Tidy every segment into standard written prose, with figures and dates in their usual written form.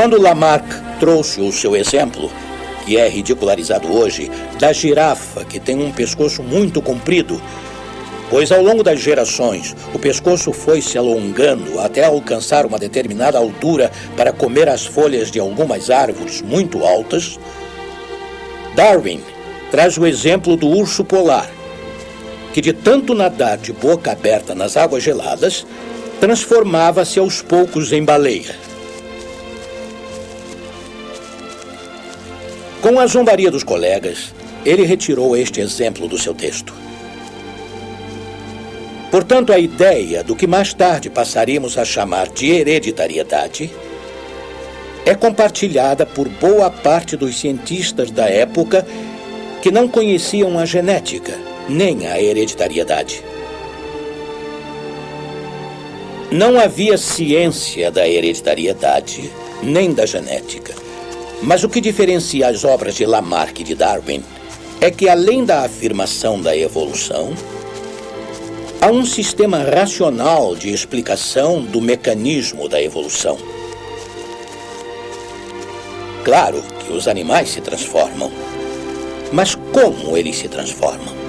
Quando Lamarck trouxe o seu exemplo, que é ridicularizado hoje, da girafa, que tem um pescoço muito comprido, pois ao longo das gerações o pescoço foi se alongando até alcançar uma determinada altura para comer as folhas de algumas árvores muito altas, Darwin traz o exemplo do urso polar, que de tanto nadar de boca aberta nas águas geladas, transformava-se aos poucos em baleia. Com a zombaria dos colegas, ele retirou este exemplo do seu texto. Portanto, a ideia do que mais tarde passaríamos a chamar de hereditariedade é compartilhada por boa parte dos cientistas da época que não conheciam a genética nem a hereditariedade. Não havia ciência da hereditariedade nem da genética. Mas o que diferencia as obras de Lamarck e de Darwin é que, além da afirmação da evolução, há um sistema racional de explicação do mecanismo da evolução. Claro que os animais se transformam, mas como eles se transformam?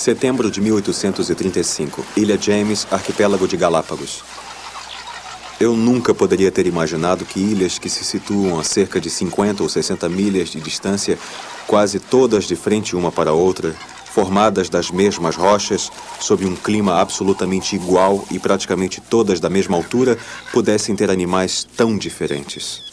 Setembro de 1835, Ilha James, arquipélago de Galápagos. Eu nunca poderia ter imaginado que ilhas que se situam a cerca de 50 ou 60 milhas de distância, quase todas de frente uma para a outra, formadas das mesmas rochas, sob um clima absolutamente igual e praticamente todas da mesma altura, pudessem ter animais tão diferentes.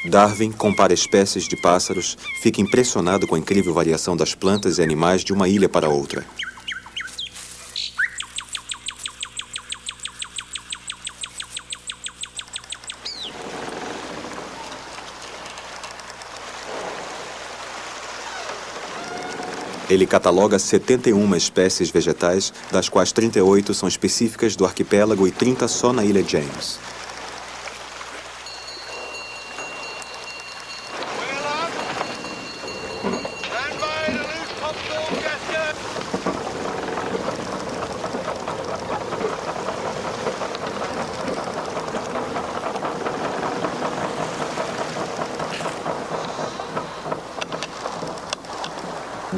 Darwin compara espécies de pássaros, fica impressionado com a incrível variação das plantas e animais de uma ilha para outra. Ele cataloga 71 espécies vegetais, das quais 38 são específicas do arquipélago e 30 só na ilha James.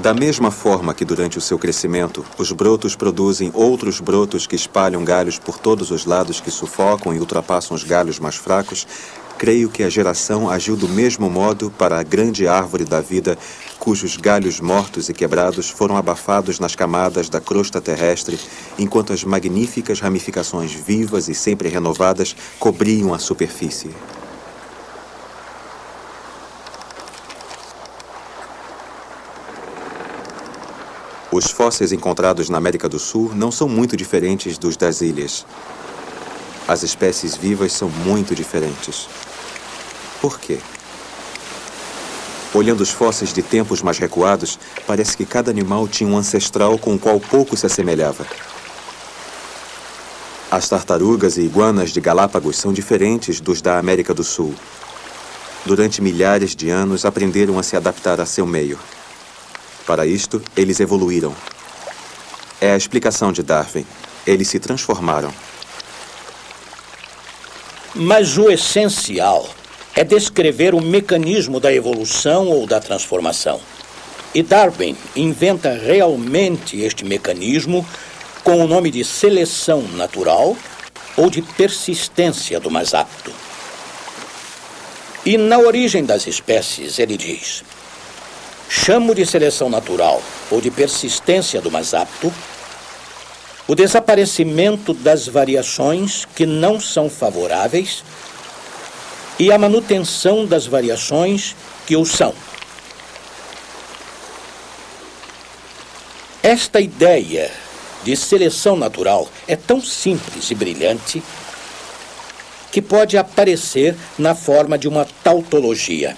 Da mesma forma que durante o seu crescimento, os brotos produzem outros brotos que espalham galhos por todos os lados que sufocam e ultrapassam os galhos mais fracos, creio que a geração agiu do mesmo modo para a grande árvore da vida, cujos galhos mortos e quebrados foram abafados nas camadas da crosta terrestre, enquanto as magníficas ramificações vivas e sempre renovadas cobriam a superfície. Os fósseis encontrados na América do Sul não são muito diferentes dos das ilhas. As espécies vivas são muito diferentes. Por quê? Olhando os fósseis de tempos mais recuados, parece que cada animal tinha um ancestral com o qual pouco se assemelhava. As tartarugas e iguanas de Galápagos são diferentes dos da América do Sul. Durante milhares de anos, aprenderam a se adaptar a seu meio. Para isto, eles evoluíram. É a explicação de Darwin. Eles se transformaram. Mas o essencial é descrever o mecanismo da evolução ou da transformação. E Darwin inventa realmente este mecanismo com o nome de seleção natural ou de persistência do mais apto. E na origem das espécies, ele diz: chamo de seleção natural ou de persistência do mais apto o desaparecimento das variações que não são favoráveis e a manutenção das variações que o são. Esta ideia de seleção natural é tão simples e brilhante que pode aparecer na forma de uma tautologia.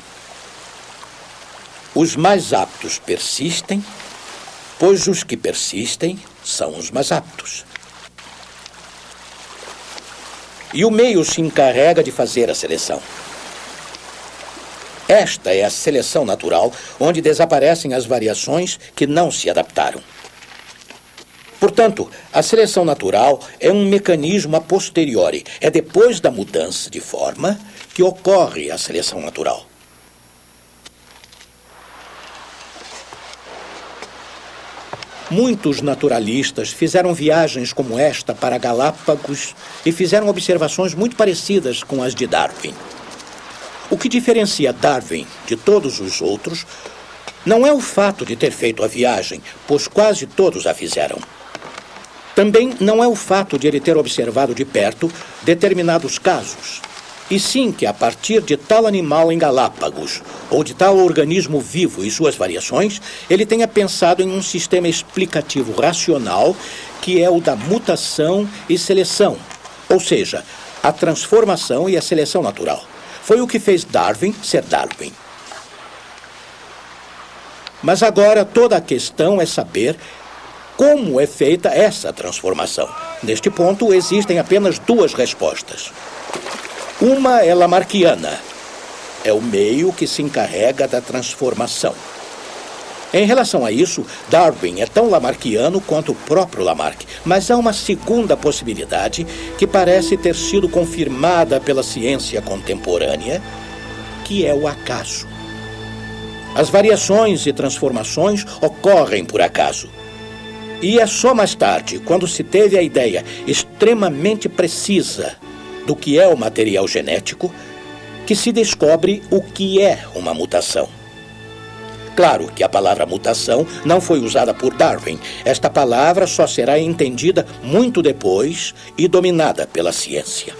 Os mais aptos persistem, pois os que persistem são os mais aptos. E o meio se encarrega de fazer a seleção. Esta é a seleção natural, onde desaparecem as variações que não se adaptaram. Portanto, a seleção natural é um mecanismo a posteriori. É depois da mudança de forma que ocorre a seleção natural. Muitos naturalistas fizeram viagens como esta para Galápagos e fizeram observações muito parecidas com as de Darwin. O que diferencia Darwin de todos os outros não é o fato de ter feito a viagem, pois quase todos a fizeram. Também não é o fato de ele ter observado de perto determinados casos, e sim que a partir de tal animal em Galápagos, ou de tal organismo vivo e suas variações, ele tenha pensado em um sistema explicativo racional que é o da mutação e seleção, ou seja, a transformação e a seleção natural. Foi o que fez Darwin ser Darwin. Mas agora toda a questão é saber como é feita essa transformação. Neste ponto, existem apenas duas respostas. Uma é lamarckiana. É o meio que se encarrega da transformação. Em relação a isso, Darwin é tão lamarckiano quanto o próprio Lamarck. Mas há uma segunda possibilidade que parece ter sido confirmada pela ciência contemporânea, que é o acaso. As variações e transformações ocorrem por acaso. E é só mais tarde, quando se teve a ideia extremamente precisa do que é o material genético, que se descobre o que é uma mutação. Claro que a palavra mutação não foi usada por Darwin. Esta palavra só será entendida muito depois e dominada pela ciência.